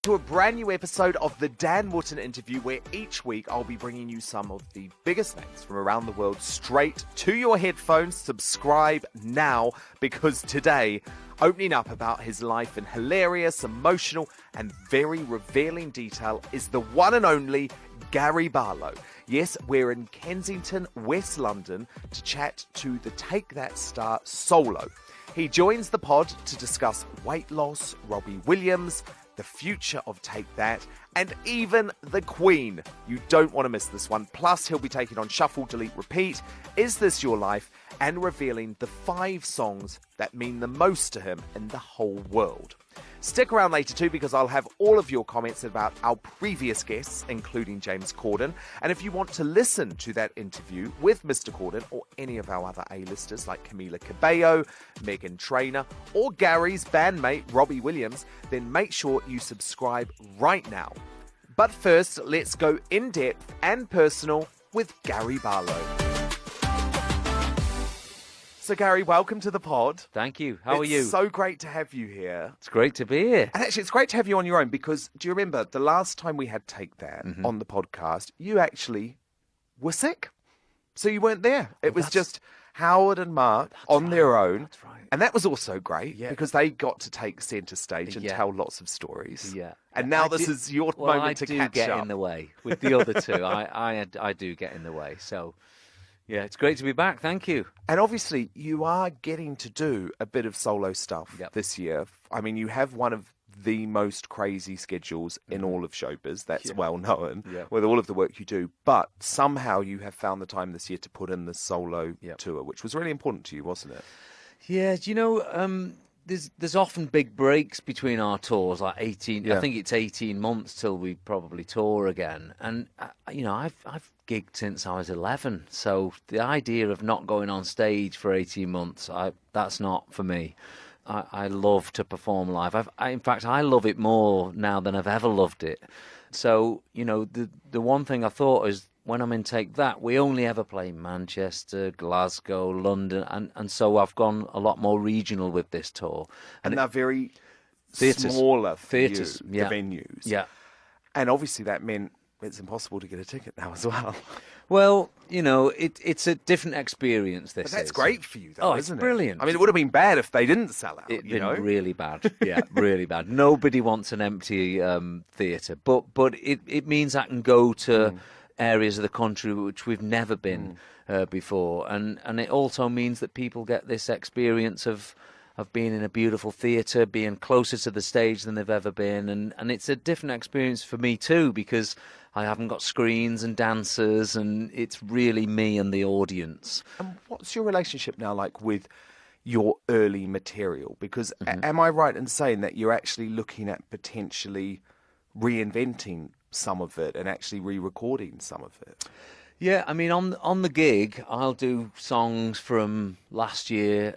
To a brand new episode of the Dan Wottan interview, where each week I'll be bringing you some of the biggest names from around the world straight to your headphones. Subscribe now, because today, opening up about his life in hilarious, emotional and very revealing detail is the one and only Gary Barlow. Yes, we're in Kensington, West London, to chat to the Take That star Solo. He joins the pod to discuss weight loss, Robbie Williams, the future of Take That, and even the Queen. You don't want to miss this one. Plus, he'll be taking on Shuffle, Delete, Repeat, Is This Your Life, and revealing the 5 songs that mean the most to him in the whole world. Stick around later too, because I'll have all of your comments about our previous guests, including James Corden. And if you want to listen to that interview with Mr. Corden or any of our other A-listers like Camila Cabello, Meghan Trainor, or Gary's bandmate Robbie Williams, then make sure you subscribe right now. But first, let's go in-depth and personal with Gary Barlow. So Gary, welcome to the pod. Thank you. How are you? It's so great to have you here. It's great to be here. And actually, it's great to have you on your own, because do you remember the last time we had Take That on the podcast, you actually were sick. So you weren't there. It was just Howard and Mark on their own. That's right. And that was also great because they got to take centre stage and tell lots of stories. Yeah. And now this is your moment to catch up. I do get in the way with the other two. I do get in the way. So... yeah, it's great to be back. Thank you. And obviously, you are getting to do a bit of solo stuff this year. I mean, you have one of the most crazy schedules in all of showbiz. That's well known with all of the work you do. But somehow you have found the time this year to put in the solo tour, which was really important to you, wasn't it? Yeah, do you know... There's often big breaks between our tours, like 18. I think it's 18 months till we probably tour again. And you know, I've gigged since I was 11, so the idea of not going on stage for 18 months, that's not for me. I love to perform live. In fact, I love it more now than I've ever loved it. So you know, the one thing I thought is, when I'm in Take That, we only ever play Manchester, Glasgow, London, and so I've gone a lot more regional with this tour. And they're very theatres, smaller theatres, the venues. Yeah. And obviously that meant it's impossible to get a ticket now as well. Well, you know, it's a different experience, this But that's is. great for you, though, isn't it? It's brilliant. I mean, it would have been bad if they didn't sell out, It'd you know? been really bad. Yeah, really bad. Nobody wants an empty theatre. But it means I can go to... areas of the country which we've never been before, and it also means that people get this experience of being in a beautiful theatre, being closer to the stage than they've ever been, and it's a different experience for me too, because I haven't got screens and dancers, and it's really me and the audience. And what's your relationship now like with your early material? Because am I right in saying that you're actually looking at potentially reinventing some of it and actually re-recording some of it? Yeah, I mean, on the gig, I'll do songs from last year,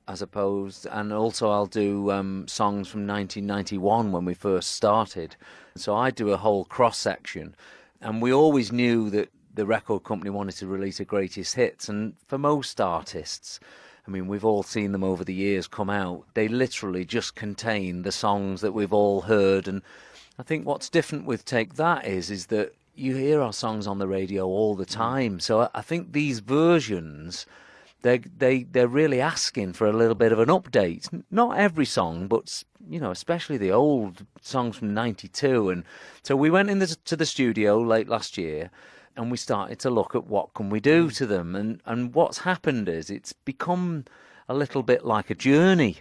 I suppose, and also I'll do songs from 1991 when we first started. So I do a whole cross-section, and we always knew that the record company wanted to release a greatest hits, and for most artists, I mean, we've all seen them over the years come out, they literally just contain the songs that we've all heard. And I think what's different with Take That is that you hear our songs on the radio all the time. So I think these versions, they're really asking for a little bit of an update. Not every song, but you know, especially the old songs from '92. And so we went to the studio late last year, and we started to look at what can we do to them. And what's happened is it's become a little bit like a journey.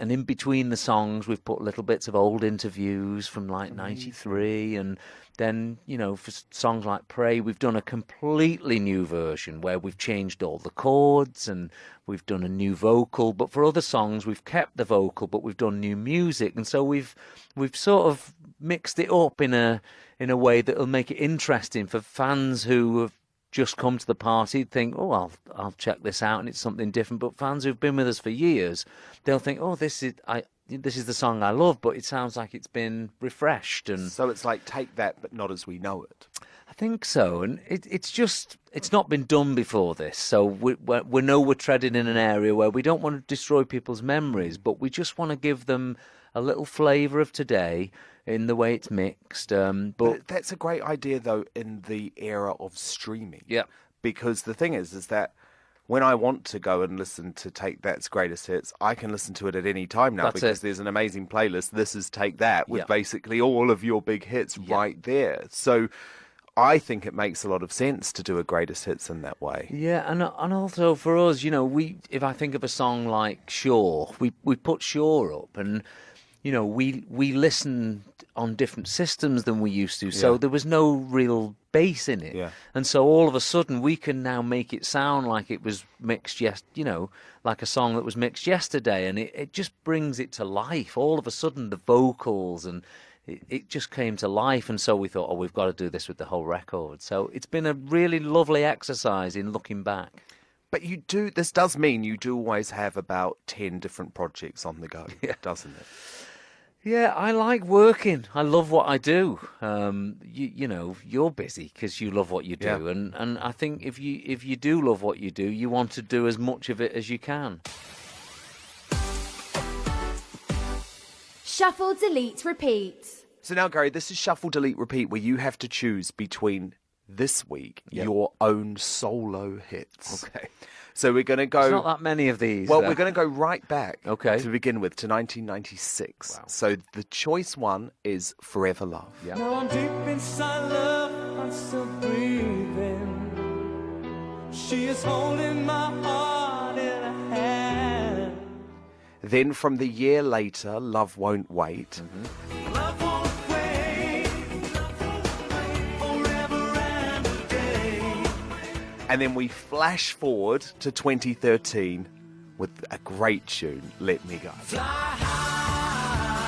And in between the songs, we've put little bits of old interviews from like '93. And then, you know, for songs like Pray, we've done a completely new version where we've changed all the chords and we've done a new vocal. But for other songs, we've kept the vocal, but we've done new music. And so we've sort of mixed it up in a way that will make it interesting for fans who have just come to the party, think, oh, I'll check this out, and it's something different. But fans who've been with us for years, they'll think, oh, this is the song I love, but it sounds like it's been refreshed. And so it's like Take That, but not as we know it. I think so, and it's not been done before this, so we know we're treading in an area where we don't want to destroy people's memories, but we just want to give them a little flavour of today in the way it's mixed. But That's a great idea, though, in the era of streaming. yeah, Because the thing is that when I want to go and listen to Take That's greatest hits, I can listen to it at any time now That's because it. there's an amazing playlist. This is Take That with Yeah. basically all of your big hits right there. So I think it makes a lot of sense to do a greatest hits in that way. yeah, and also for us, if I think of a song like Sure, we put Sure up, and we listened on different systems than we used to, so Yeah. there was no real bass in it. Yeah. And so all of a sudden we can now make it sound like it was mixed like a song that was mixed yesterday, and it just brings it to life. All of a sudden the vocals and it just came to life, and so we thought, we've got to do this with the whole record. So it's been a really lovely exercise in looking back. But this does mean you do always have about 10 different projects on the go, doesn't it? Yeah, I like working. I love what I do. You're busy because you love what you do, Yeah. and I think if you do love what you do, you want to do as much of it as you can. Shuffle, delete, repeat. So now, Gary, this is Shuffle, Delete, Repeat, where you have to choose between this week your own solo hits. Okay. So we're going to go... There's not that many of these. Well, we're going to go right back Okay. to begin with, to 1996. Wow. So the choice one is Forever Love. Yeah. Now I'm deep inside love, I'm still breathing. She is holding my heart in her hand. Then from the year later, Love Won't Wait. Mm-hmm. Love won't wait, forever and a day. And then we flash forward to 2013 with a great tune, Let Me Go. Fly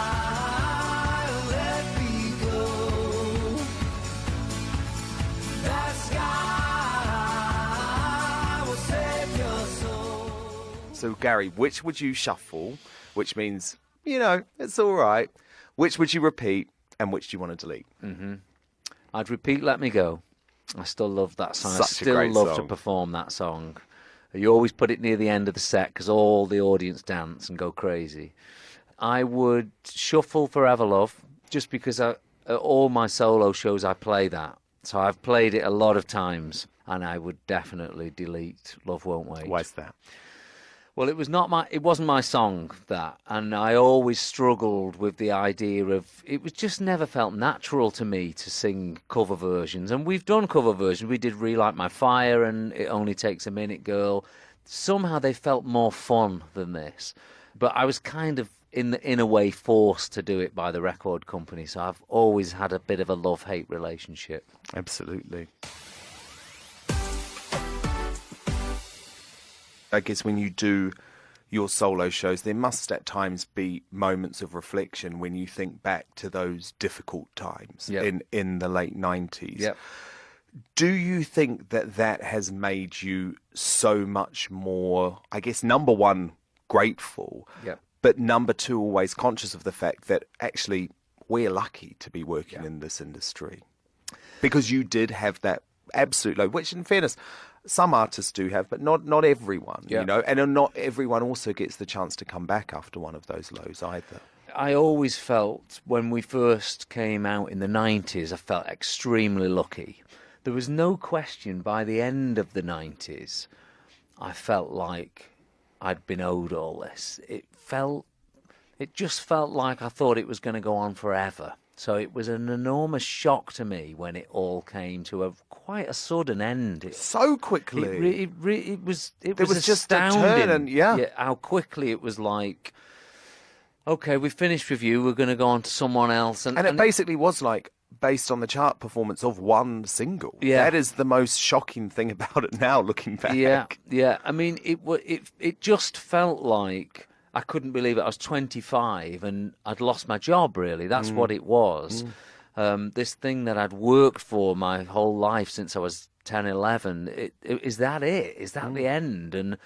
high, let me go. That sky will save your soul. So, Gary, which would you shuffle, which means, it's all right. Which would you repeat, and which do you want to delete? I'd repeat Let Me Go. I still love that song. Such a I still great love to song. perform that song. You always put it near the end of the set because all the audience dance and go crazy. I would shuffle Forever Love just because at all my solo shows I play that. So I've played it a lot of times, and I would definitely delete Love Won't Wait. Why's that? Well, it wasn't my song, that, and I always struggled with the idea of, it was just never felt natural to me to sing cover versions, and we've done cover versions. We did Relight My Fire and It Only Takes a Minute, Girl. Somehow they felt more fun than this, but I was kind of in a way forced to do it by the record company, so I've always had a bit of a love-hate relationship. Absolutely. I guess when you do your solo shows, there must at times be moments of reflection when you think back to those difficult times Yep. in the late 90s. Yep. Do you think that has made you so much more, I guess, number one, grateful, Yep. but number two, always conscious of the fact that actually we're lucky to be working in this industry? Because you did have that absolute low, which in fairness, some artists do have, but not everyone, Yeah. and not everyone also gets the chance to come back after one of those lows either. I always felt when we first came out in the 90s, I felt extremely lucky. There was no question by the end of the 90s, I felt like I'd been owed all this. It just felt like I thought it was going to go on forever. So it was an enormous shock to me when it all came to quite a sudden end. So quickly. It was There was just a turn astounding. and- yeah. How quickly it was like, okay, we've finished with you, we're going to go on to someone else. And it basically was like based on the chart performance of one single. Yeah. That is the most shocking thing about it now, looking back. Yeah. I mean, it just felt like I couldn't believe it. I was 25 and I'd lost my job, really. That's what it was. This thing that I'd worked for my whole life since I was 10, 11, is that it? Is that the end? And,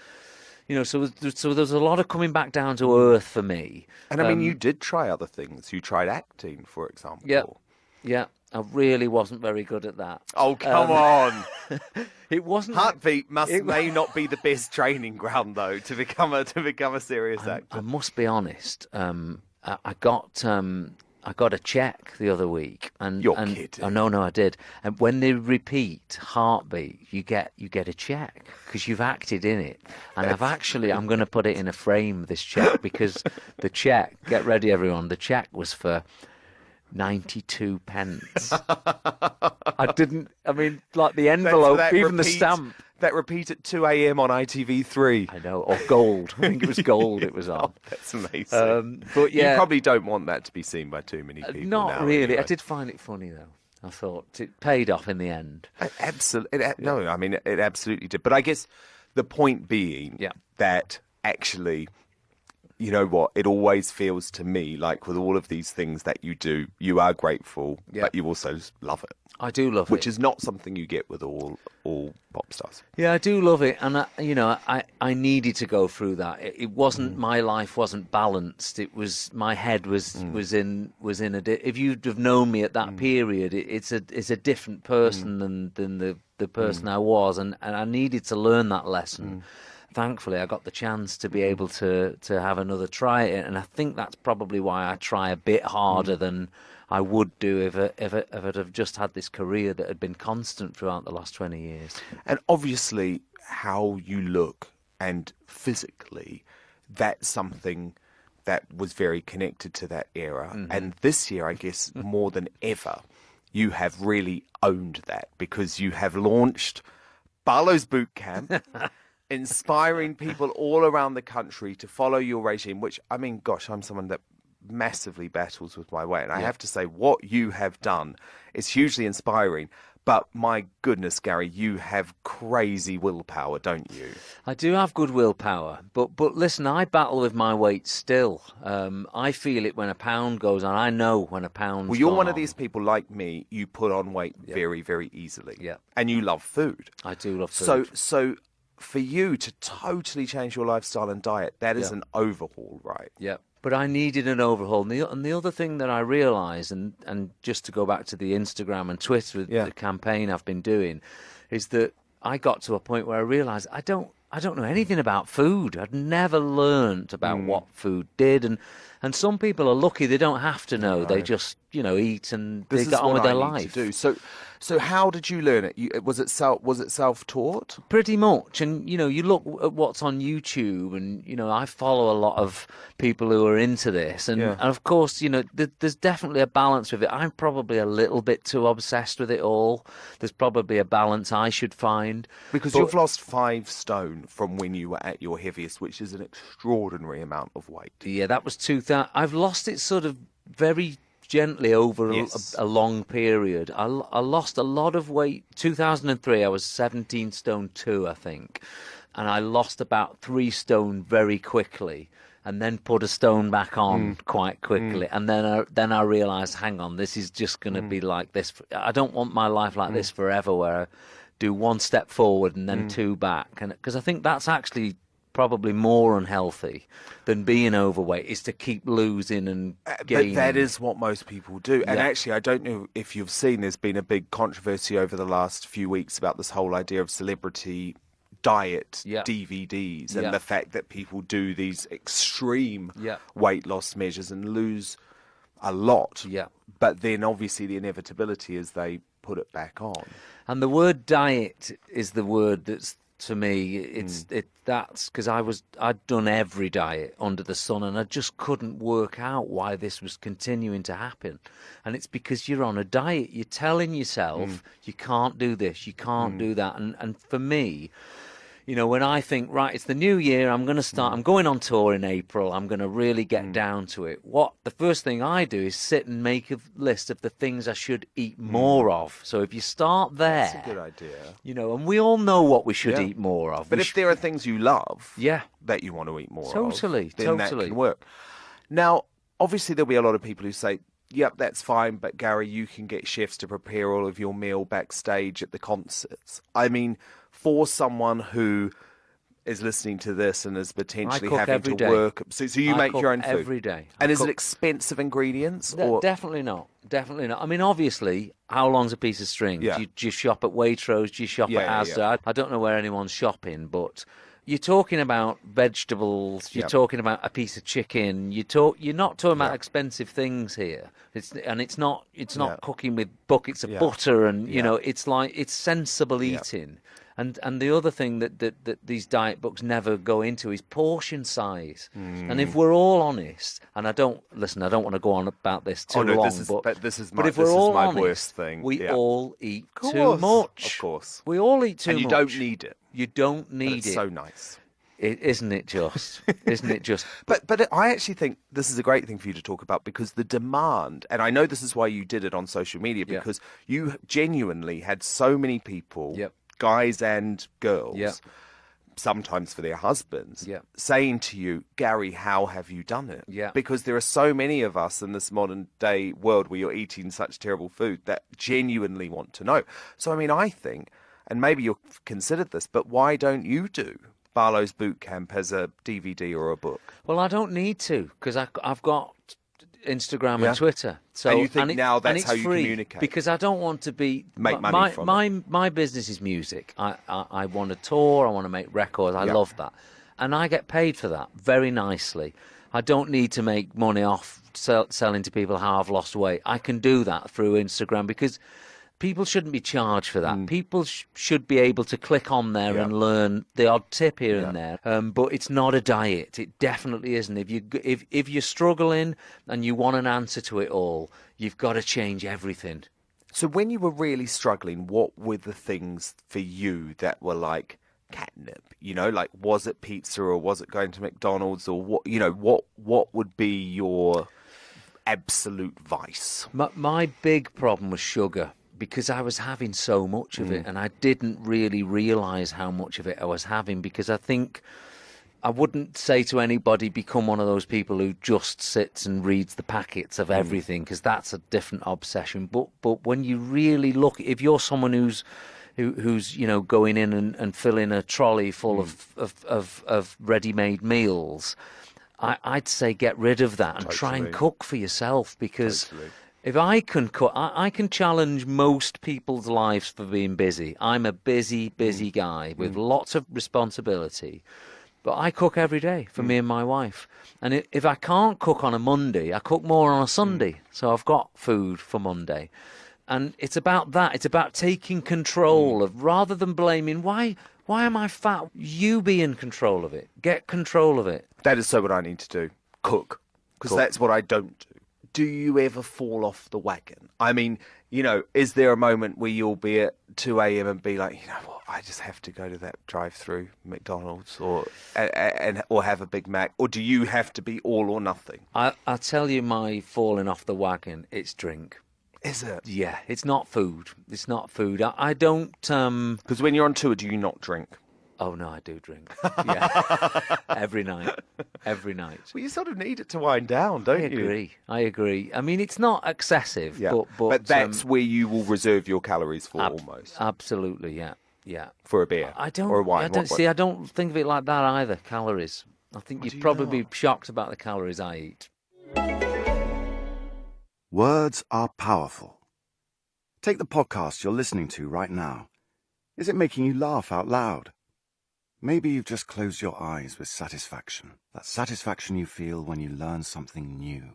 so there's a lot of coming back down to earth for me. And I mean, you did try other things. You tried acting, for example. Yeah. I really wasn't very good at that. Oh, come on. It wasn't. Heartbeat may not be the best training ground, though, to become a serious actor. I must be honest. I got a check the other week, and You're and kidding. oh no, I did. And when they repeat heartbeat, you get a check because you've acted in it. And I'm going to put it in a frame, this check, because the check. Get ready, everyone. The check was for 92 pence. I mean, like the envelope, even the stamp. That repeat at 2 a.m. on ITV3. I know, or gold. I think it was gold it was on. Oh, that's amazing. But yeah, you probably don't want that to be seen by too many people. not now, really. anyway. I did find it funny, though. I thought it paid off in the end. Absolutely. No, I mean, it absolutely did. But I guess the point being that actually, you know what, it always feels to me like with all of these things that you do, you are grateful, but you also love it. I do love Which it. is not something you get with all pop stars. Yeah, I do love it, and I needed to go through that. It wasn't my life wasn't balanced. It was my head was in if you'd have known me at that period, it's a different person than the person I was, and I needed to learn that lesson. Thankfully, I got the chance to be able to have another try at it, and I think that's probably why I try a bit harder than I would do if I'd have just had this career that had been constant throughout the last 20 years. And obviously, how you look and physically, that's something that was very connected to that era. And this year, I guess, more than ever, you have really owned that because you have launched Barlow's Boot Camp, inspiring people all around the country to follow your regime, which, I mean, gosh, I'm someone that massively battles with my weight. And I have to say, what you have done is hugely inspiring. But my goodness, Gary, you have crazy willpower, don't you? I do have good willpower, but listen, I battle with my weight still. I feel it when a pound goes on. I know when a pound's Well, you're gone one of on. these people like me. You put on weight very, very easily. Yeah. And you love food. I do love food. So for you to totally change your lifestyle and diet, that is an overhaul, right? Yeah. But I needed an overhaul. And the other thing that I realised, and just to go back to the Instagram and Twitter, the campaign I've been doing, is that I got to a point where I realised I don't know anything about food. I'd never learnt about what food did. And some people are lucky they don't have to know. Right. They just, eat and they get on with their life. To do. So how did you learn it? Was it self-taught? Pretty much. And, you look at what's on YouTube and, I follow a lot of people who are into this. And of course, there's definitely a balance with it. I'm probably a little bit too obsessed with it all. There's probably a balance I should find. Because you've lost 5 stone from when you were at your heaviest, which is an extraordinary amount of weight. Yeah, that was 2000. I've lost it sort of very gently over a long period. I lost a lot of weight. 2003, I was 17 stone 2, I think. And I lost about 3 stone very quickly and then put a stone back on quite quickly. And then I realised, hang on, this is just going to be like this. I don't want my life like this forever, where I do 1 step forward and then 2 back. And because I think that's actually probably more unhealthy than being overweight, is to keep losing and gaining. But that is what most people do. And actually, I don't know if you've seen, there's been a big controversy over the last few weeks about this whole idea of celebrity diet DVDs and the fact that people do these extreme weight loss measures and lose a lot. Yeah. But then obviously the inevitability is they put it back on. And the word diet is the word that's, to me, that's because I'd done every diet under the sun, and I just couldn't work out why this was continuing to happen. And it's because you're on a diet. You're telling yourself you can't do this, you can't do that. And for me, when I think, right, it's the new year, I'm going to start, I'm going on tour in April, I'm going to really get down to it. The first thing I do is sit and make a list of the things I should eat more of. So if you start there. That's a good idea. And we all know what we should eat more of. But if there are things you love that you want to eat more of, then that can work. Now, obviously there'll be a lot of people who say, yep, that's fine, but Gary, you can get chefs to prepare all of your meal backstage at the concerts. I mean, for someone who is listening to this and is potentially having to work, so you make your own food every day. And is it expensive ingredients? Definitely not. Definitely not. I mean, obviously, how long's a piece of string? Do you shop at Waitrose? Do you shop at Asda? I don't know where anyone's shopping, but you're talking about vegetables. You're Yep. talking about a piece of chicken. You're not talking about Yep. expensive things here. It's not Yep. cooking with buckets of Yep. butter, and you Yep. know, it's sensible Yep. eating. And the other thing that these diet books never go into is portion size. And if we're all honest, and I don't want to go on about this too long, this is my if we're all honest, worst thing. we Yeah. all eat Of too course, much. of course. We all eat too much. And you don't need it. You don't But need it's it. so nice. Isn't it just? Isn't it just? But I actually think this is a great thing for you to talk about because the demand, and I know this is why you did it on social media, Yeah. because you genuinely had so many people, Yep. guys and girls, Yep. sometimes for their husbands, Yep. saying to you, Gary, how have you done it? Yeah. Because there are so many of us in this modern day world where you're eating such terrible food that genuinely want to know. So, I mean, I think, and maybe you've considered this, but why don't you do Barlow's Boot Camp as a DVD or a book? Well, I don't need to because I've got Instagram Yeah. and Twitter. So And you think now and that's it's how you free communicate? because I don't want to be Make money from it. my business is music. I want to tour. I want to make records. I Yeah. love that, and I get paid for that very nicely. I don't need to make money off selling to people how I've lost weight. I can do that through Instagram because people shouldn't be charged for that. People should be able to click on there Yeah. and learn the odd tip here and there. But it's not a diet. It definitely isn't. If you're struggling and you want an answer to it all, you've got to change everything. So when you were really struggling, what were the things for you that were like catnip? You know, like was it pizza or was it going to McDonald's or what? You know, what would be your absolute vice? My big problem was sugar because I was having so much of it and I didn't really realise how much of it I was having because I think I wouldn't say to anybody become one of those people who just sits and reads the packets of everything because that's a different obsession. But when you really look, if you're someone who's you know going in and filling a trolley full of ready-made meals, I'd say get rid of that and try and Totally. cook for yourself because Totally. if I can cook, I can challenge most people's lives for being busy. I'm a busy guy with lots of responsibility. But I cook every day for me and my wife. And if I can't cook on a Monday, I cook more on a Sunday. So I've got food for Monday. And it's about that. It's about taking control of, rather than blaming, why am I fat? You be in control of it. Get control of it. That is so what I need to do. Cook. Because Cook. that's what I don't do. Do you ever fall off the wagon? I mean, you know, is there a moment where you'll be at 2 a.m. and be like, you know what, I just have to go to that drive-through McDonald's or have a Big Mac? Or do you have to be all or nothing? I'll tell you my falling off the wagon, it's drink. Is it? Yeah, it's not food. It's not food. I don't... Because when you're on tour, do you not drink? Oh, no, I do drink. Yeah. Every night. Every night. Well, you sort of need it to wind down, don't you? I agree. I mean, it's not excessive, Yeah. but that's where you will reserve your calories for almost. Absolutely, yeah. Yeah. For a beer I don't or a wine. I don't see I don't think of it like that either, calories. I think do you'd you probably not? be shocked about the calories I eat. Words are powerful. Take the podcast you're listening to right now. Is it making you laugh out loud? Maybe you've just closed your eyes with satisfaction. That satisfaction you feel when you learn something new.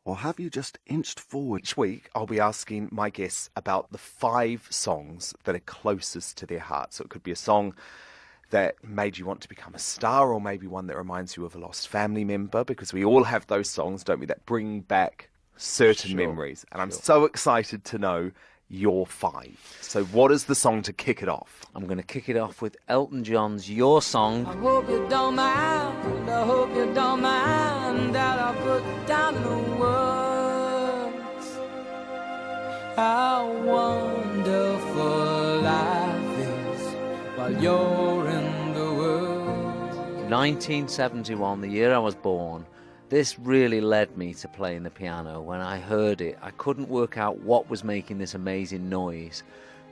Or have you just inched forward? Each week, I'll be asking my guests about the 5 songs that are closest to their heart. So it could be a song that made you want to become a star, or maybe one that reminds you of a lost family member, because we all have those songs, don't we, that bring back certain Sure, memories. And I'm so excited to know your 5. So what is the song to kick it off? I'm going to kick it off with Elton John's Your Song. I hope you don't mind, I hope you don't mind that I put down in the words how wonderful life is while you're in the world. 1971, the year I was born. This really led me to playing the piano. When I heard it, I couldn't work out what was making this amazing noise,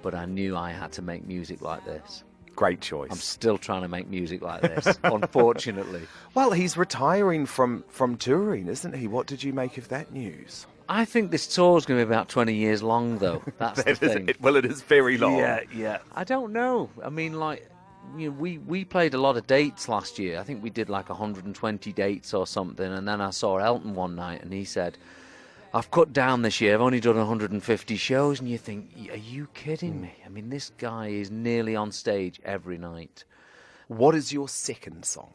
but I knew I had to make music like this. Great choice. I'm still trying to make music like this, unfortunately. Well, he's retiring from touring, isn't he? What did you make of that news? I think this tour is going to be about 20 years long, though. That's the thing. Well, it is very long. Yeah. I don't know. I mean, like, we played a lot of dates last year. I think we did like 120 dates or something. And then I saw Elton one night, and he said, "I've cut down this year. I've only done 150 shows." And you think, are you kidding me? I mean, this guy is nearly on stage every night. What is your second song?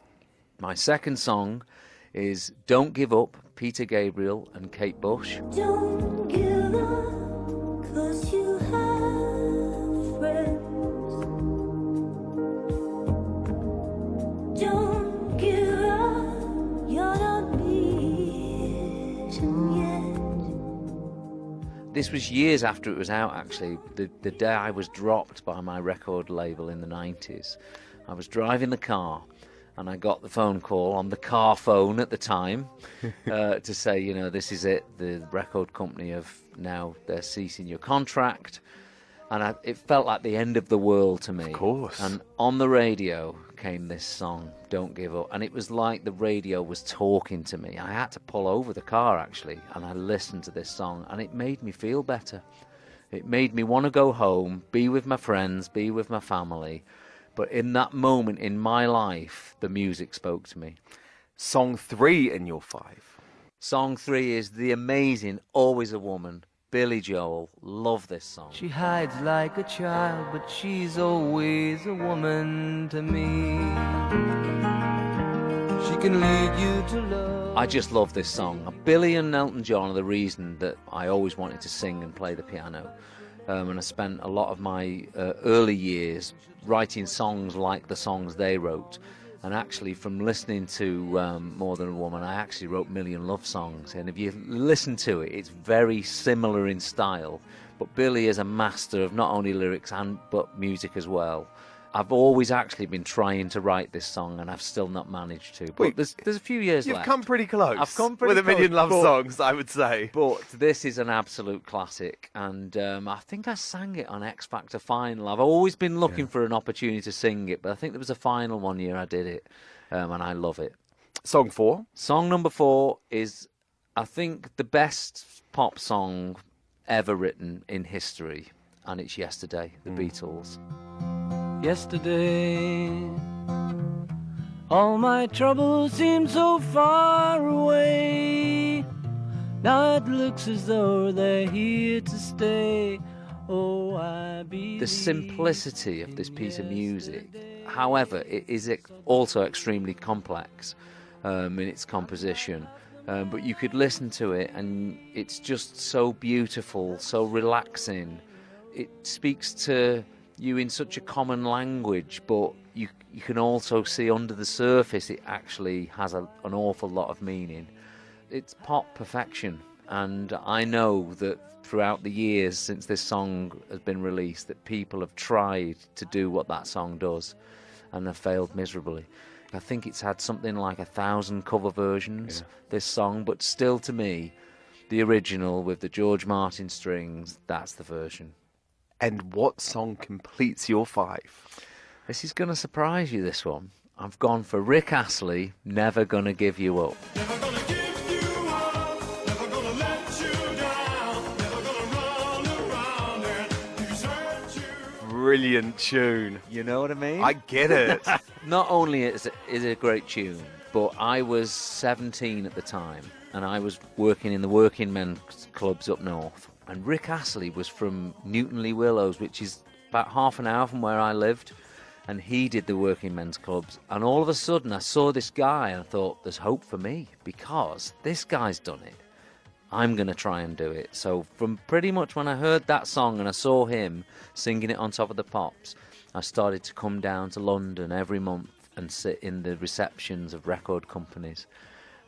My second song is "Don't Give Up," Peter Gabriel and Kate Bush. Don't give up, 'cause you have friends. Don't give up, you're not beaten yet. This was years after it was out, actually. The day I was dropped by my record label in the 90s. I was driving the car, and I got the phone call on the car phone at the time to say, this is it. The record company they're ceasing your contract. And it felt like the end of the world to me. Of course. And on the radio came this song, "Don't Give Up." And it was like the radio was talking to me. I had to pull over the car, actually, and I listened to this song, and it made me feel better. It made me want to go home, be with my friends, be with my family. But in that moment in my life, the music spoke to me. Song 3 in your 5. Song 3 is the amazing Always a Woman, Billy Joel. Love this song. She hides like a child, but she's always a woman to me. She can lead you to love. I just love this song. Billy and Elton John are the reason that I always wanted to sing and play the piano. And I spent a lot of my early years writing songs like the songs they wrote. And actually, from listening to More Than a Woman, I actually wrote Million Love Songs. And if you listen to it, it's very similar in style. But Billy is a master of not only lyrics but music as well. I've always actually been trying to write this song, and I've still not managed to. But Wait, there's a few years You've left. come pretty close. I've come pretty with a Million close, Love Songs, I would say. But this is an absolute classic, and I think I sang it on X Factor Final. I've always been looking for an opportunity to sing it, but I think there was a final one year I did it, and I love it. Song 4. Song number 4 is, I think, the best pop song ever written in history, and it's Yesterday, the Beatles. Yesterday, all my troubles seem so far away. Now it looks as though they're here to stay. Oh, I believe. The simplicity of this piece of music, however, it is also extremely complex in its composition. But you could listen to it, and it's just so beautiful, so relaxing. It speaks to you in such a common language, but you can also see under the surface it actually has an awful lot of meaning. It's pop perfection, and I know that throughout the years since this song has been released that people have tried to do what that song does and have failed miserably. I think it's had something like 1,000 cover versions, this song, but still to me, the original with the George Martin strings, that's the version. And what song completes your 5? This is going to surprise you, this one. I've gone for Rick Astley, Never Gonna Give You Up. Never gonna give you up, never gonna let you down, never gonna run around and desert you. Brilliant tune. You know what I mean? I get it. Not only is it a great tune, but I was 17 at the time, and I was working in the working men's clubs up north. And Rick Astley was from Newton-le-Willows, which is about half an hour from where I lived. And he did the working men's clubs. And all of a sudden, I saw this guy and I thought, there's hope for me because this guy's done it. I'm going to try and do it. So from pretty much when I heard that song and I saw him singing it on Top of the Pops, I started to come down to London every month and sit in the receptions of record companies.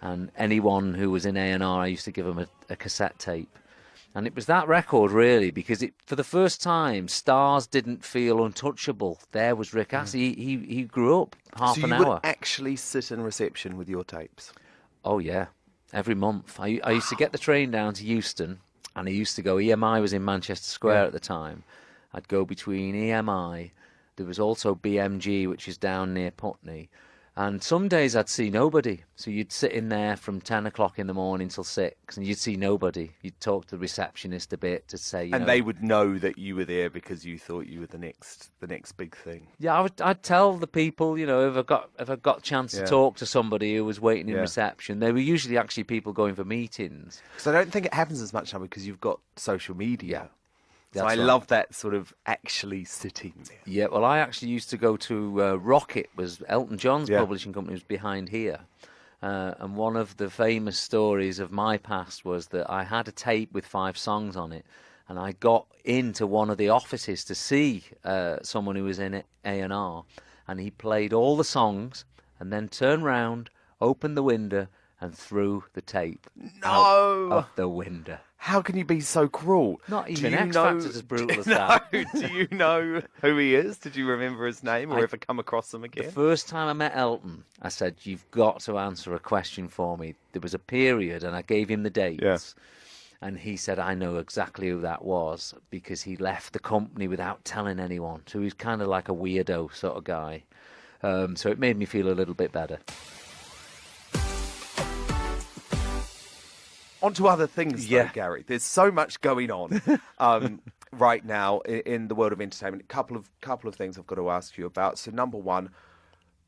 And anyone who was in A&R, I used to give them a cassette tape. And it was that record, really, because for the first time, stars didn't feel untouchable. There was Rick Astley. He grew up half an So you hour. would actually sit in reception with your tapes? Oh, yeah. Every month. I used to get the train down to Euston, and I used to go, EMI was in Manchester Square at the time. I'd go between EMI. There was also BMG, which is down near Putney. And some days I'd see nobody. So you'd sit in there from 10 o'clock in the morning till 6, and you'd see nobody. You'd talk to the receptionist a bit to say, you And know... they would know that you were there because you thought you were the next big thing. Yeah, I'd tell the people, you know, if I got a chance to talk to somebody who was waiting in reception. They were usually actually people going for meetings. Because I don't think it happens as much now because you've got social media. So That's I right. love that sort of actually sitting there. Yeah, well, I actually used to go to Rocket, was Elton John's publishing company, was behind here. And one of the famous stories of my past was that I had a tape with 5 songs on it, and I got into one of the offices to see someone who was in A&R, and he played all the songs and then turned round, opened the window, and threw the tape out of the window. How can you be so cruel? Not Do even you X know- Factor's as brutal as No, that. do you know who he is? Did you remember his name or ever come across him again? The first time I met Elton, I said, "You've got to answer a question for me." There was a period, and I gave him the dates. Yeah. And he said, "I know exactly who that was," because he left the company without telling anyone. So he's kind of like a weirdo sort of guy. So it made me feel a little bit better. On to other things, though, Yeah. Gary. There's so much going on right now in the world of entertainment. A couple of things I've got to ask you about. So, number one,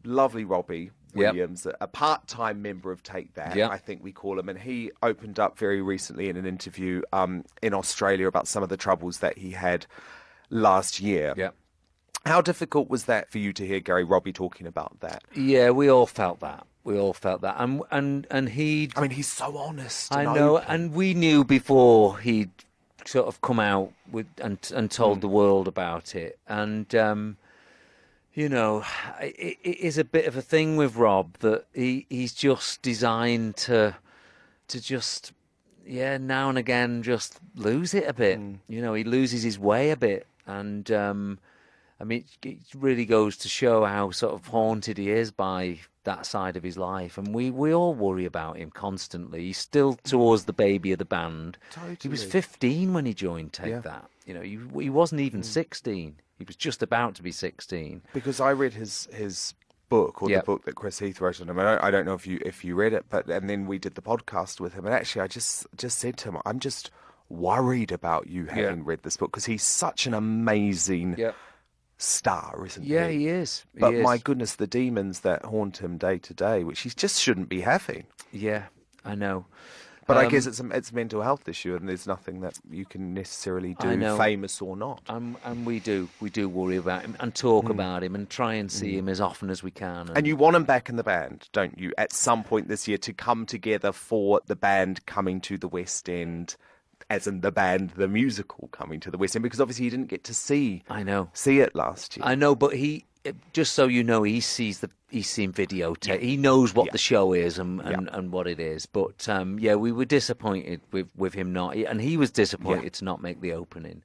lovely Robbie Yep. Williams, a part-time member of Take That, Yep. I think we call him, and he opened up very recently in an interview in Australia about some of the troubles that he had last year. Yeah. How difficult was that for you to hear Gary Robbie talking about that? Yeah, we all felt that. And he... I mean, he's so honest. I and know, open. and we knew before he'd sort of come out with and told the world about it. And you know, it is a bit of a thing with Rob that he's just designed to just now and again just lose it a bit. You know, he loses his way a bit, and I mean, it really goes to show how sort of haunted he is by that side of his life, and we all worry about him constantly. He's still towards the baby of the band. He was Totally. 15 when he joined Take Yeah. That. You know, he wasn't even 16. He was just about to be 16. Because I read his book, or Yep. the book that Chris Heath wrote on him. I don't know if you read it, and then we did the podcast with him. And actually, I just said to him, I'm just worried about you having read this book because he's such an amazing star, isn't Yeah, he? he is. He But is. my goodness, the demons that haunt him day to day, which he just shouldn't be having. Yeah, I know. But I guess it's a mental health issue, and there's nothing that you can necessarily I do, know. famous or not. And we do worry about him and talk about him and try and see him as often as we can. And you want him back in the band, don't you, at some point this year to come together for the band coming to the West End, as in the band, the musical coming to the West End, because obviously you didn't get to see it last year. I know, but just so you know, he's seen videotape. He knows what the show is and what it is. But we were disappointed with him not, and he was disappointed to not make the opening.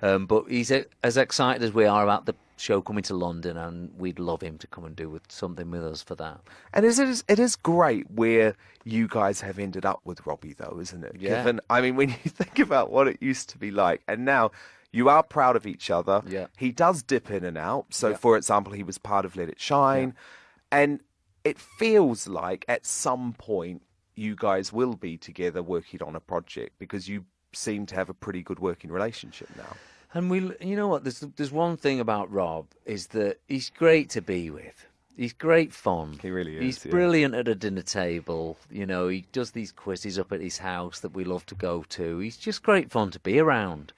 But he's as excited as we are about the show coming to London, and we'd love him to come and do something with us for that. And it is great where you guys have ended up with Robbie, though, isn't it? Yeah. Given, I mean, when you think about what it used to be like, and now you are proud of each other. Yeah. He does dip in and out. So, Yeah. for example, he was part of Let It Shine. And it feels like at some point you guys will be together working on a project because you seem to have a pretty good working relationship now. And you know what? There's one thing about Rob is that he's great to be with. He's great fun. He really is, He's yeah. brilliant at a dinner table. You know, he does these quizzes up at his house that we love to go to. He's just great fun to be around.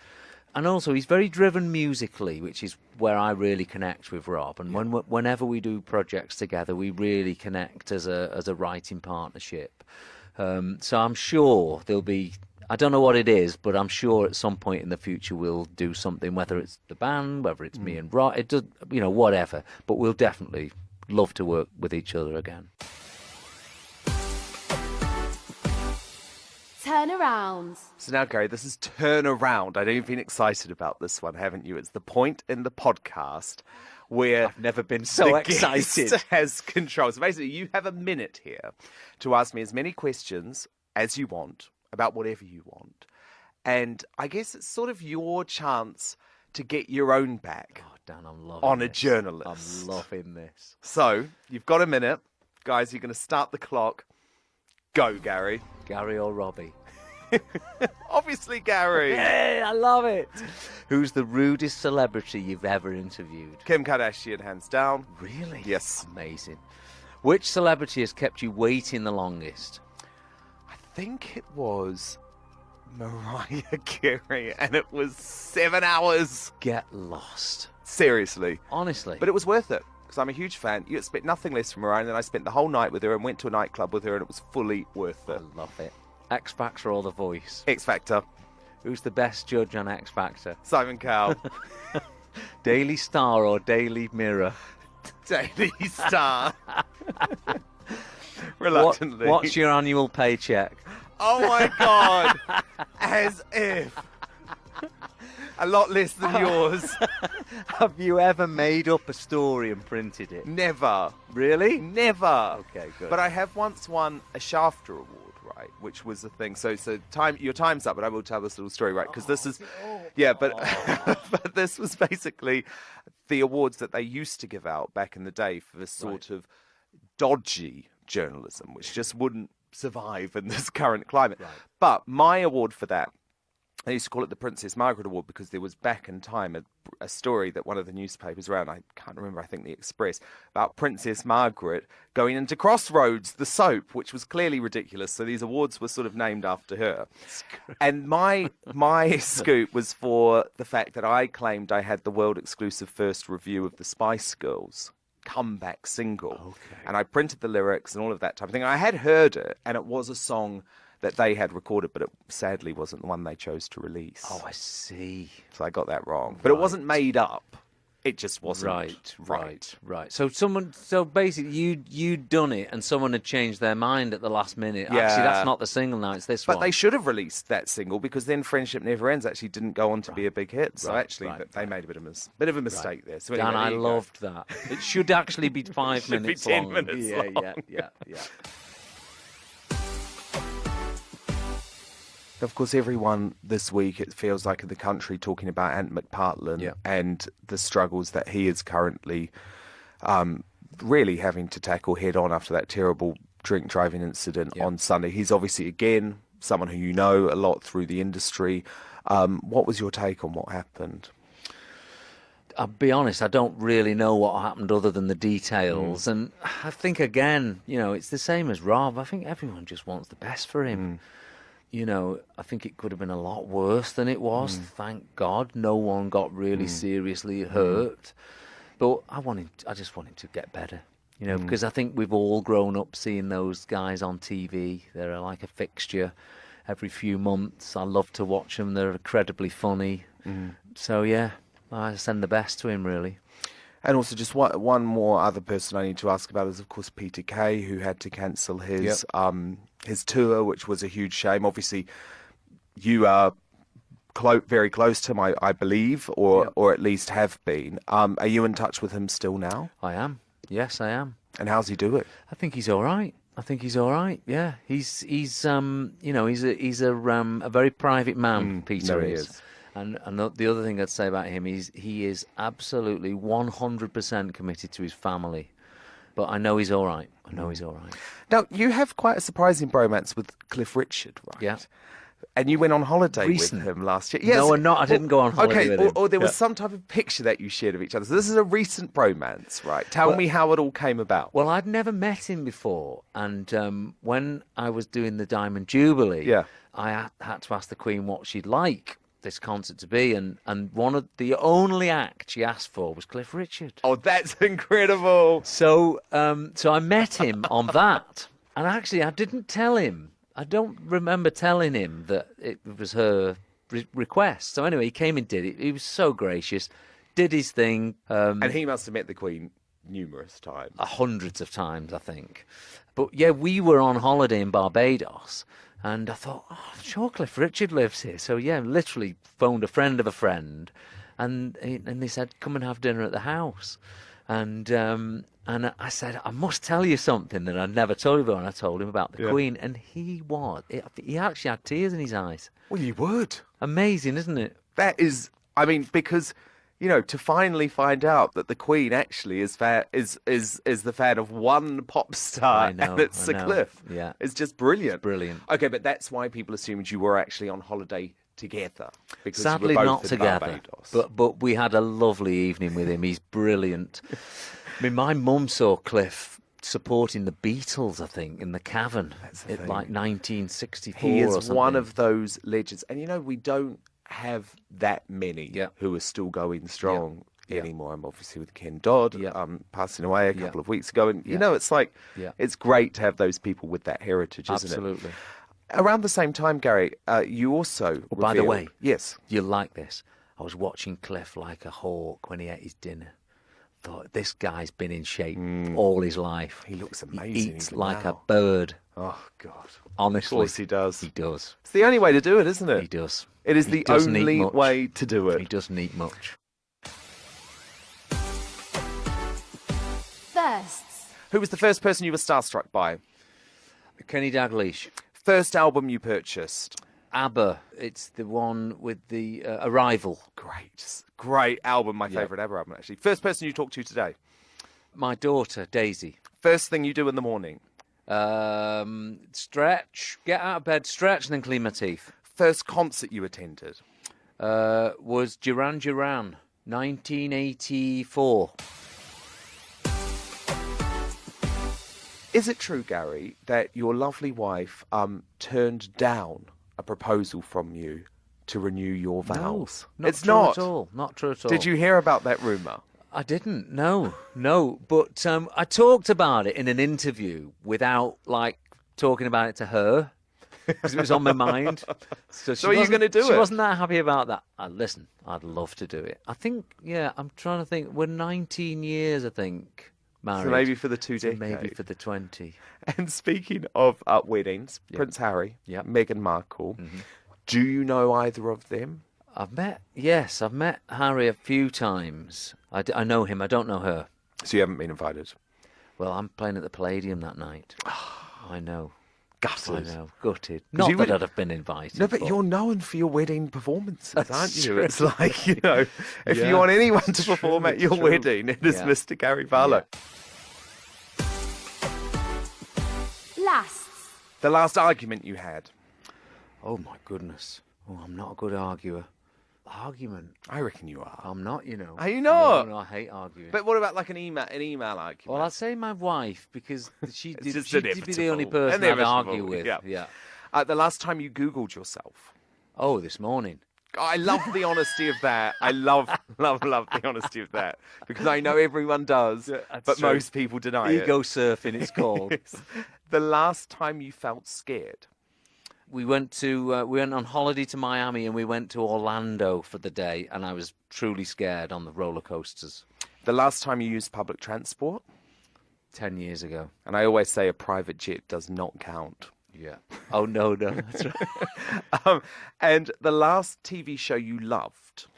And also, he's very driven musically, which is where I really connect with Rob. And whenever we do projects together, we really connect as a writing partnership. So I'm sure there'll be, I don't know what it is, but I'm sure at some point in the future we'll do something, whether it's the band, whether it's me and Rob, it does, you know, whatever. But we'll definitely love to work with each other again. Turn around. So now, Gary, this is Turn Around. I know you've been excited about this one, haven't you? It's the point in the podcast where I've never been so the excited. guest has control. So basically, you have a minute here to ask me as many questions as you want about whatever you want. And I guess it's sort of your chance to get your own back. Oh, Dan, I'm loving on a this. journalist. I'm loving this. So, you've got a minute. Guys, you're going to start the clock. Go, Gary. Gary or Robbie? Obviously, Gary. Hey, I love it. Who's the rudest celebrity you've ever interviewed? Kim Kardashian, hands down. Really? Yes. Amazing. Which celebrity has kept you waiting the longest? I think it was Mariah Carey, and it was 7 hours. Get lost. Seriously. Honestly. But it was worth it, because I'm a huge fan. You spent nothing less from Mariah, and then I spent the whole night with her and went to a nightclub with her, and it was fully worth I it. love it. X Factor or The Voice? X Factor. Who's the best judge on X Factor? Simon Cowell. Daily Star or Daily Mirror? Daily Star. Reluctantly. What's your annual paycheck? Oh my God. As if. A lot less than yours. Have you ever made up a story and printed it? Never. Really? Never. Okay, good. But I have once won a Shafter Award, right? Which was the thing. So your time's up, but I will tell this little story, right? Because this is, yeah, but but this was basically the awards that they used to give out back in the day for this sort of dodgy journalism, which just wouldn't survive in this current climate. Right. But my award for that, they used to call it the Princess Margaret Award, because there was back in time a story that one of the newspapers ran, I can't remember, I think the Express, about Princess Margaret going into Crossroads, the soap, which was clearly ridiculous. So these awards were sort of named after her. And my scoop was for the fact that I claimed I had the world exclusive first review of the Spice Girls comeback single. Okay. And I printed the lyrics and all of that type of thing. I had heard it, and it was a song that they had recorded, but it sadly wasn't the one they chose to release. Oh, I see. So I got that wrong. But it wasn't made up. It just wasn't Right. So basically, you'd done it, and someone had changed their mind at the last minute. Yeah. Actually, that's not the single now; it's this But one. they should have released that single, because then Friendship Never Ends actually didn't go on to be a big hit. So actually, they made a bit of a mistake there. So anyway, Dan, I there you go. loved that. It should actually be 5 Should be minutes 10 long. minutes long. Yeah. Of course, everyone this week, it feels like in the country, talking about Ant McPartlin and the struggles that he is currently really having to tackle head on after that terrible drink driving incident on Sunday. He's obviously, again, someone who you know a lot through the industry. What was your take on what happened? I'll be honest, I don't really know what happened other than the details. And I think, again, it's the same as Rob. I think everyone just wants the best for him. I think it could have been a lot worse than it was. Thank God no one got really seriously hurt. But I just want him to get better, because I think we've all grown up seeing those guys on TV. They're like a fixture every few months. I love to watch them. They're incredibly funny. So, yeah, I send the best to him, really. And also, just one more other person I need to ask about is, of course, Peter Kay, who had to cancel his tour, which was a huge shame. Obviously, you are very close to him, I believe, or at least have been. Are you in touch with him still now? I am. Yes, I am. And how's he doing? I think he's all right. Yeah, he's a very private man. Peter no, he is. And the other thing I'd say about him is he is absolutely 100% committed to his family. But I know he's all right. Now, you have quite a surprising bromance with Cliff Richard, right? Yeah. And you went on holiday Recent. with him last year. Yes. No, I'm not. I didn't go on holiday with him. Or there was some type of picture that you shared of each other. So this is a recent bromance, right? Tell me how it all came about. Well, I'd never met him before. And when I was doing the Diamond Jubilee, I had to ask the Queen what she'd like this concert to be, and one of the only act she asked for was Cliff Richard. Oh, that's incredible. So I met him on that, and actually I didn't tell him. I don't remember telling him that it was her request. So anyway, he came and did it. He was so gracious, did his thing. And he must have met the Queen numerous times. Hundreds of times, I think. But yeah, we were on holiday in Barbados, and I thought, I'm sure Cliff Richard lives here. So yeah, literally phoned a friend of a friend, and they said, come and have dinner at the house. And I said, I must tell you something that I'd never told you about. And I told him about the Queen, and he actually had tears in his eyes. Well, you would. Amazing, isn't it? That is, I mean, because, to finally find out that the Queen actually is the fan of one pop star, I know, and it's I Sir know. Cliff. Yeah. It's just brilliant. Brilliant. Okay, but that's why people assumed you were actually on holiday together, because Sadly, you were both not in together. Barbados. But we had a lovely evening with him. He's brilliant. I mean, my mum saw Cliff supporting the Beatles, I think, in the Cavern the in thing. like 1964 He or is something. one of those legends, and we don't have that many Yeah. who are still going strong Yeah. anymore. I'm obviously with Ken Dodd, Yeah. passing away a Yeah. couple of weeks ago, and Yeah. it's like Yeah. it's great to have those people with that heritage, isn't it? Absolutely. Around the same time, Gary, you also By the revealed- way, yes, you'll like this. I was watching Cliff like a hawk when he ate his dinner. Thought, this guy's been in shape all his life. He looks He amazing eats even like a now. bird. oh God, Honestly, of course he does. He does. It's the only way to do it, isn't it? He does. It is He the doesn't eat only much. way to do it. He doesn't eat much. Firsts. Who was the first person you were starstruck by? Kenny Dalglish. First album you purchased? ABBA. It's the one with the Arrival. Great album. My favourite ever album, actually. First person you talked to today? My daughter, Daisy. First thing you do in the morning? Stretch. Get out of bed, stretch, and then clean my teeth. First concert you attended? Was Duran Duran, 1984. Is it true, Gary, that your lovely wife turned down a proposal from you to renew your vows? No, It's true not at all. Not true at all. Did you hear about that rumour? I didn't. No. But I talked about it in an interview without talking about it to her because it was on my mind. So are you wasn't- gonna do She it? wasn't that happy about that. Listen, I'd love to do it. I think. Yeah, I'm trying to think. We're 19 years, I think. Married. So maybe for the 2 So decades. maybe for the 20. And speaking of weddings, Prince Harry, Yep. Meghan Markle, do you know either of them? I've met Harry a few times. I know him. I don't know her. So you haven't been invited? Well, I'm playing at the Palladium that night. I know. I Gutted. know. Gutted. Not you that would- I'd have been invited. No, but you're known for your wedding performances, That's aren't you? true. It's like, if Yeah, you want anyone to it's perform true, at your it's true. wedding, it is Yeah. Mr. Gary Barlow. Lasts. The last argument you had? Oh, my goodness. Oh, I'm not a good arguer. Argument? I reckon you are. I'm not, you know. Are you not? No, I hate arguing. But what about like an email argument? Well, I'd say my wife, because she'd be just the only inevitable. person I'd Inevitable, argue with. yeah. The last time you Googled yourself? Oh, this morning. I love the honesty of that. I love the honesty of that. Because I know everyone does, that's but true. most people deny it. Ego surfing, it's called. The last time you felt scared? We went on holiday to Miami and we went to Orlando for the day, and I was truly scared on the roller coasters. The last time you used public transport? 10 years ago. And I always say a private jet does not count. Yeah. Oh, no, that's right. And the last TV show you loved?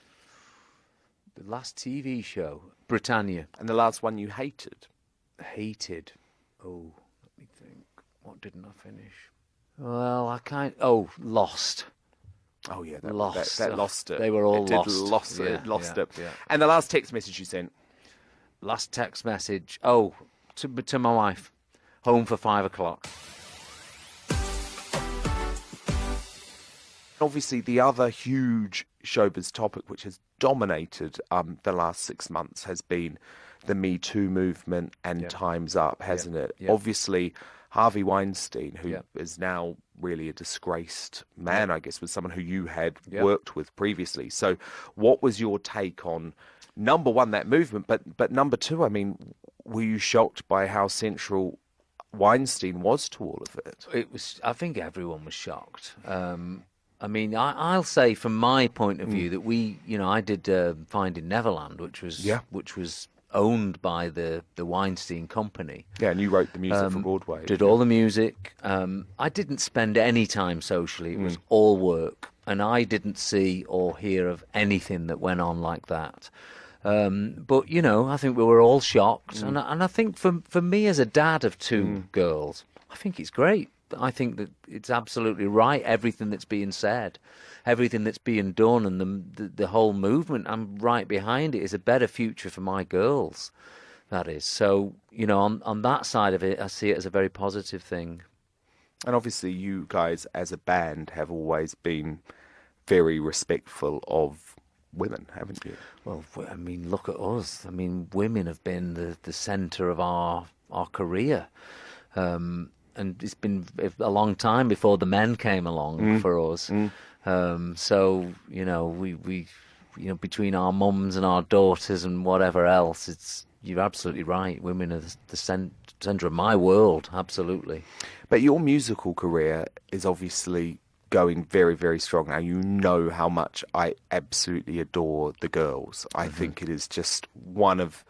The last TV show, Britannia. And the last one you hated? Hated. Oh, let me think. What didn't I finish? Well, Lost. Oh, yeah, Lost. that lost it. They were all it did lost. Lost Yeah. it. And the last text message you sent? Last text message. Oh, to my wife. Home for 5 o'clock. Obviously, the other huge showbiz topic which has dominated the last 6 months has been the Me Too movement and Time's Up, hasn't it? Yeah. Obviously, Harvey Weinstein, who Yeah. is now really a disgraced man, I guess, was someone who you had Yeah. worked with previously. So what was your take on, number one, that movement, but number two, I mean, were you shocked by how central Weinstein was to all of it? It was. I think everyone was shocked. I mean, I'll say from my point of view that I did Finding Neverland, which was owned by the Weinstein Company. Yeah, and you wrote the music for Broadway. Did all the music. I didn't spend any time socially. It was all work, and I didn't see or hear of anything that went on like that. But I think we were all shocked, and I think for me as a dad of two girls, I think it's great. I think that it's absolutely right. Everything that's being said, everything that's being done, and the whole movement, I'm right behind it. Is a better future for my girls. That is. So, on that side of it, I see it as a very positive thing. And obviously, you guys as a band have always been very respectful of women, haven't you? Well, I mean, look at us. I mean, women have been the centre of our career. And it's been a long time before the men came along for us. So, we between our mums and our daughters and whatever else, you're absolutely right. Women are the centre of my world, absolutely. But your musical career is obviously going very, very strong now. You know how much I absolutely adore The Girls. I think it is just one of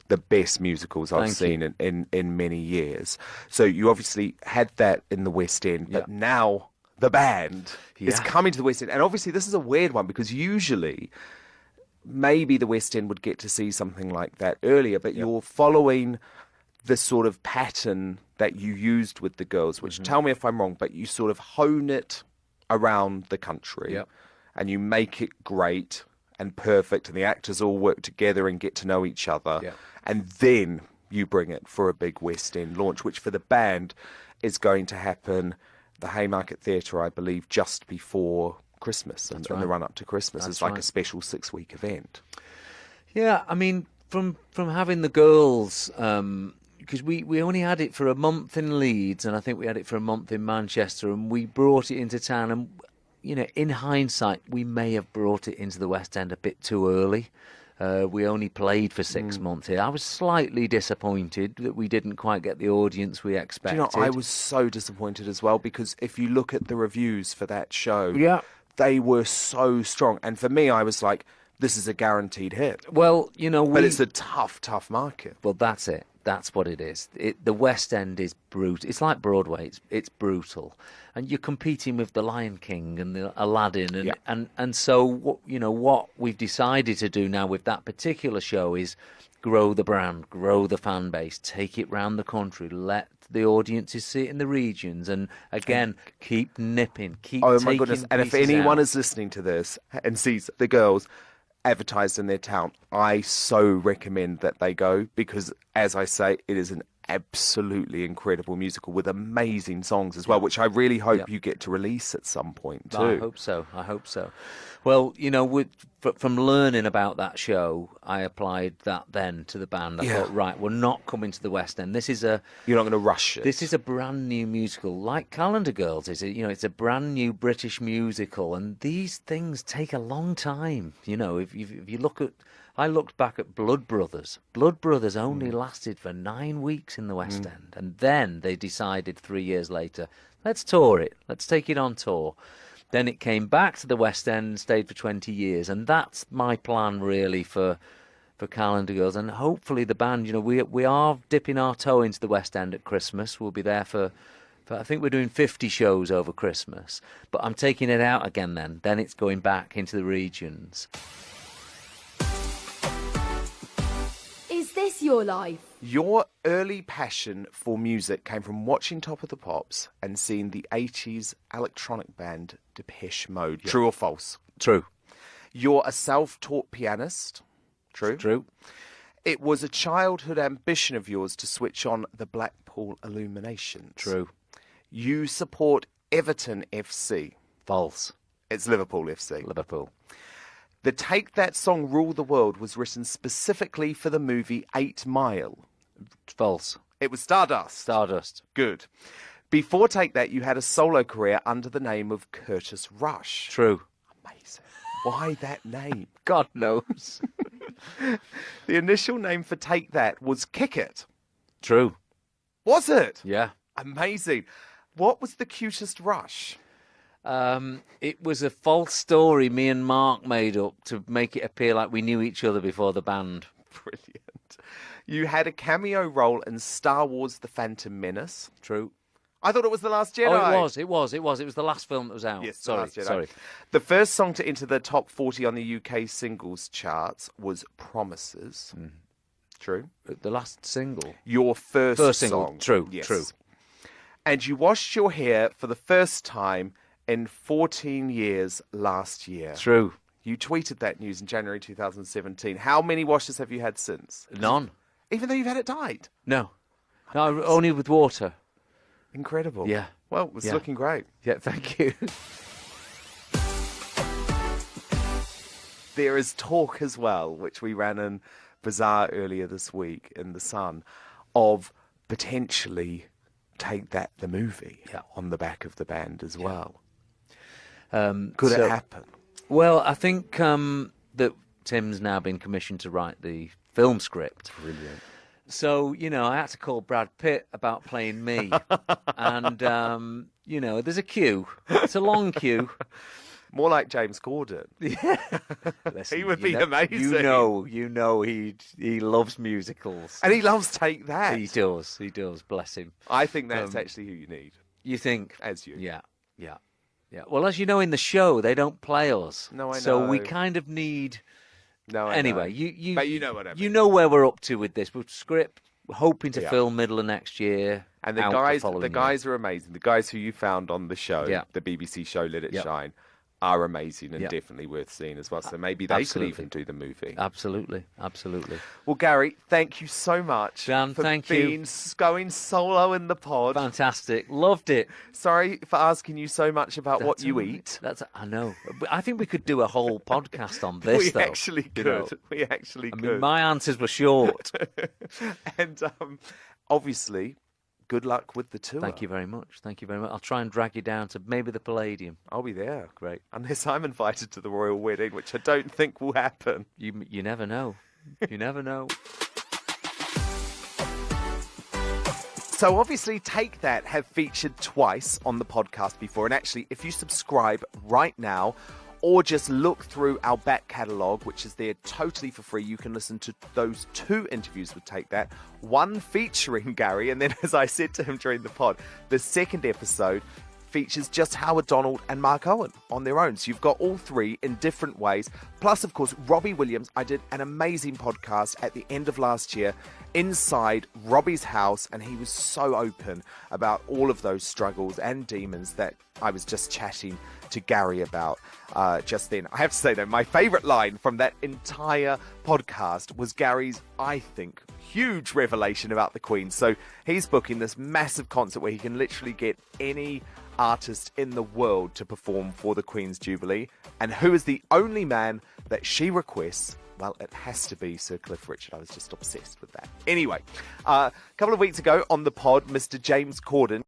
the best musicals I've seen in many years. So you obviously had that in the West End, but now the band is coming to the West End. And obviously this is a weird one because usually maybe the West End would get to see something like that earlier, but you're following the sort of pattern that you used with The Girls, which tell me if I'm wrong, but you sort of hone it around the country and you make it great and perfect and the actors all work together and get to know each other and then you bring it for a big West End launch, which for the band is going to happen the Haymarket Theatre, I believe, just before Christmas and the run up to Christmas. It's like a special 6-week event. Yeah, I mean, from having The Girls, because we only had it for a month in Leeds and I think we had it for a month in Manchester and we brought it into town and, in hindsight, we may have brought it into the West End a bit too early. We only played for 6 months here. I was slightly disappointed that we didn't quite get the audience we expected. Do you know, I was so disappointed as well because if you look at the reviews for that show, they were so strong. And for me, I was like, this is a guaranteed hit. Well, but it's a tough, tough market. Well, that's it. That's what it is. The West End is brutal. It's like Broadway. It's brutal, and you're competing with the Lion King and the Aladdin, and so what we've decided to do now with that particular show is grow the brand, grow the fan base, take it round the country, let the audiences see it in the regions, and again keep nipping, keep. Oh my goodness! And if anyone out. is listening to this and sees The Girls advertised in their town, I so recommend that they go because, as I say, it is an absolutely incredible musical with amazing songs as well, which I really hope you get to release at some point too. I hope so. Well, from learning about that show, I applied that then to the band. I thought, right, we're not coming to the West End. You're not going to rush it. This is a brand new musical, like Calendar Girls is. It's a brand new British musical, and these things take a long time. If you look at, I looked back at Blood Brothers. Blood Brothers only lasted for 9 weeks in the West End, and then they decided 3 years later, let's tour it. Let's take it on tour. Then it came back to the West End and stayed for 20 years. And that's my plan, really, for Calendar Girls. And hopefully the band, we are dipping our toe into the West End at Christmas. We'll be there for I think we're doing 50 shows over Christmas. But I'm taking it out again then. Then it's going back into the regions. Is this your life? Your early passion for music came from watching Top of the Pops and seeing the 80s electronic band Depeche Mode. Yeah. True or false? True. You're a self-taught pianist. True? True. It was a childhood ambition of yours to switch on the Blackpool Illuminations. True. You support Everton FC. False. It's Liverpool FC. Liverpool. The Take That song Rule the World was written specifically for the movie 8 Mile. False. It was Stardust. Stardust. Good. Before Take That, you had a solo career under the name of Curtis Rush. True. Amazing. Why that name? God knows. The initial name for Take That was Kick It. True. Was it? Yeah. Amazing. What was the cutest Rush? It was a false story me and Mark made up to make it appear like we knew each other before the band. Brilliant. You had a cameo role in Star Wars The Phantom Menace. True. I thought it was The Last Jedi. Oh, it was. It was the last film that was out. Yes, sorry, The Last Jedi. sorry. The first song to enter the top 40 on the UK singles charts was Promises. True. The last single. Your first single. song. True. Yes. True. And you washed your hair for the first time in 14 years last year. True. You tweeted that news in January 2017. How many washes have you had since? None. Even though you've had it dyed? No. No, only with water. Incredible. Yeah. Well, it's Yeah. looking great. Yeah, thank you. There is talk as well, which we ran in Bazaar earlier this week in The Sun, of potentially Take That the movie on the back of the band as well. Could it happen? Well, I think that Tim's now been commissioned to write the film script. Brilliant. So, I had to call Brad Pitt about playing me. And, there's a queue. It's a long queue. More like James Corden. Listen, He would be amazing. You know he loves musicals. And he loves Take That. He does, bless him. I think that's actually who you need. You think? As you. Yeah. Well, as you know, in the show, they don't play us. No, I So we know. kind of need... No, I Anyway, know. But you know what I mean. You know where we're up to with this. We're script, we're hoping to Yeah. film middle of next year. And the out guys year. are amazing. The guys who you found on the show, the BBC show Let It Yeah. Shine, are amazing and Yeah. definitely worth seeing as well. So maybe they Absolutely. could even do the movie. Absolutely. Well, Gary, thank you so much Dan, for thank you. being going solo in the pod. Fantastic. Loved it. Sorry for asking you so much about what That's you all right. eat. I know. But I think we could do a whole podcast on this, We though. actually you could. know. We actually I could. mean, my answers were short. And obviously, good luck with the tour. Thank you very much. I'll try and drag you down to maybe the Palladium. I'll be there. Great. Unless I'm invited to the royal wedding, which I don't think will happen. You never know. You never know. So obviously Take That have featured twice on the podcast before. And actually, if you subscribe right now or just look through our back catalogue, which is there totally for free, you can listen to those 2 interviews with Take That, one featuring Gary. And then, as I said to him during the pod, the second episode features just Howard Donald and Mark Owen on their own. So you've got all 3 in different ways. Plus, of course, Robbie Williams. I did an amazing podcast at the end of last year inside Robbie's house, and he was so open about all of those struggles and demons that I was just chatting to Gary about just then. I have to say, though, my favourite line from that entire podcast was Gary's, I think, huge revelation about the Queen. So he's booking this massive concert where he can literally get any artist in the world to perform for the Queen's Jubilee. And who is the only man that she requests? Well, it has to be Sir Cliff Richard. I was just obsessed with that. Anyway, a couple of weeks ago on the pod, Mr. James Corden